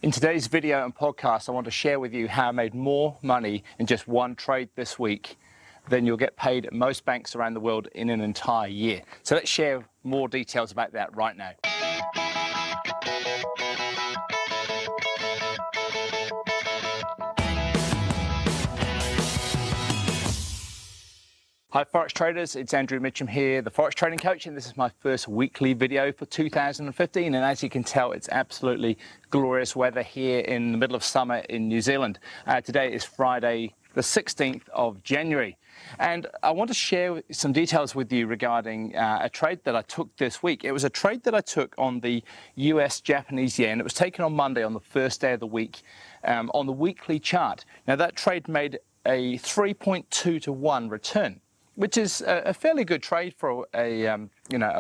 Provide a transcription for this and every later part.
In today's video and podcast, I want to share with you how I made more money in just one trade this week than you'll get paid at most banks around the world in an entire year. So let's share more details about that right now. Hi Forex traders, it's Andrew Mitchem here, the Forex Trading Coach, and this is my first weekly video for 2015. And as you can tell, it's absolutely glorious weather here in the middle of summer in New Zealand. Today is Friday, the 16th of January. And I want to share some details with you regarding a trade that I took this week. It was a trade that I took on the US Japanese yen. It was taken on Monday on the first day of the week on the weekly chart. Now that trade made a 3.2 to 1 return, which is a fairly good trade for a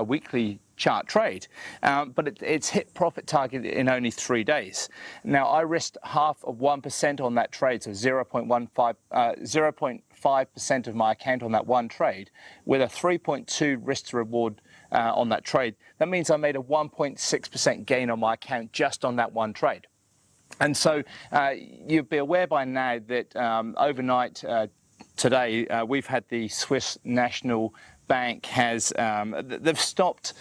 weekly chart trade, but it's hit profit target in only 3 days. Now I risked half of 1% on that trade, so 0.5% of my account on that one trade, with a 3.2 risk to reward on that trade. That means I made a 1.6% gain on my account just on that one trade. And so you'll be aware by now that overnight. Today, we've had the Swiss National Bank they've stopped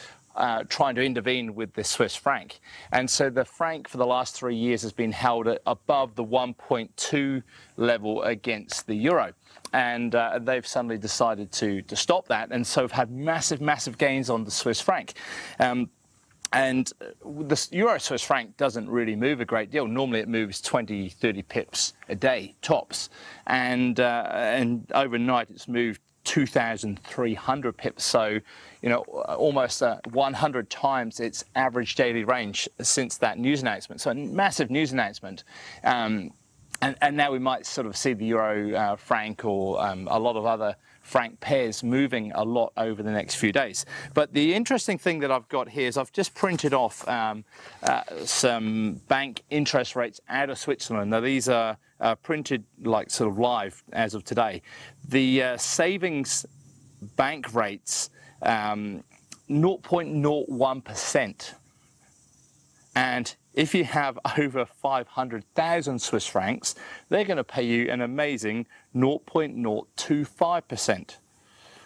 trying to intervene with the Swiss franc. And so the franc for the last 3 years has been held at above the 1.2 level against the euro. And they've suddenly decided to stop that. And so have had massive gains on the Swiss franc. And the euro-Swiss franc doesn't really move a great deal. Normally it moves 20, 30 pips a day, tops. And overnight it's moved 2,300 pips. So, almost 100 times its average daily range since that news announcement. So a massive news announcement. And now we might sort of see the euro franc or a lot of other franc pairs moving a lot over the next few days. But the interesting thing that I've got here is I've just printed off some bank interest rates out of Switzerland. Now these are printed like sort of live as of today. The savings bank rates 0.01%. And if you have over 500,000 Swiss francs, they're going to pay you an amazing 0.025%.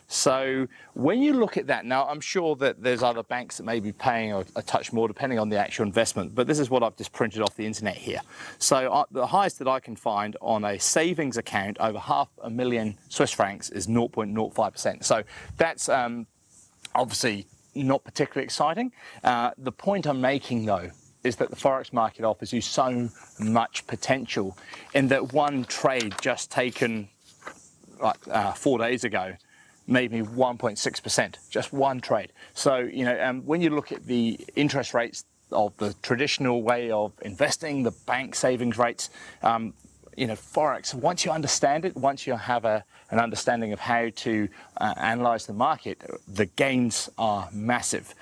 So when you look at that, now I'm sure that there's other banks that may be paying a touch more depending on the actual investment, but this is what I've just printed off the internet here. So the highest that I can find on a savings account over 500,000 Swiss francs is 0.05%. So that's obviously not particularly exciting. The point I'm making though is that the Forex market offers you so much potential in that one trade just taken like 4 days ago made me 1.6%, just one trade. So, when you look at the interest rates of the traditional way of investing, the bank savings rates, Forex, once you understand it, once you have an understanding of how to analyze the market, the gains are massive.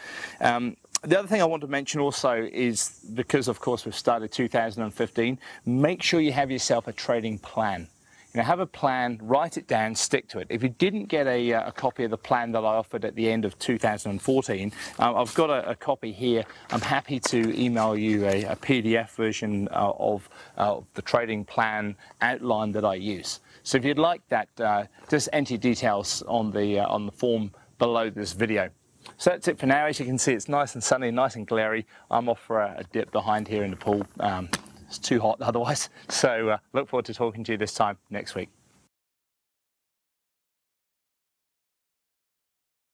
The other thing I want to mention also is, because of course we've started 2015, make sure you have yourself a trading plan. Have a plan, write it down, stick to it. If you didn't get a copy of the plan that I offered at the end of 2014, I've got a copy here. I'm happy to email you a PDF version of the trading plan outline that I use. So if you'd like that, just enter your details on the form below this video. So that's it for now. As you can see, it's nice and sunny, nice and glary. I'm off for a dip behind here in the pool. It's too hot otherwise. So look forward to talking to you this time next week.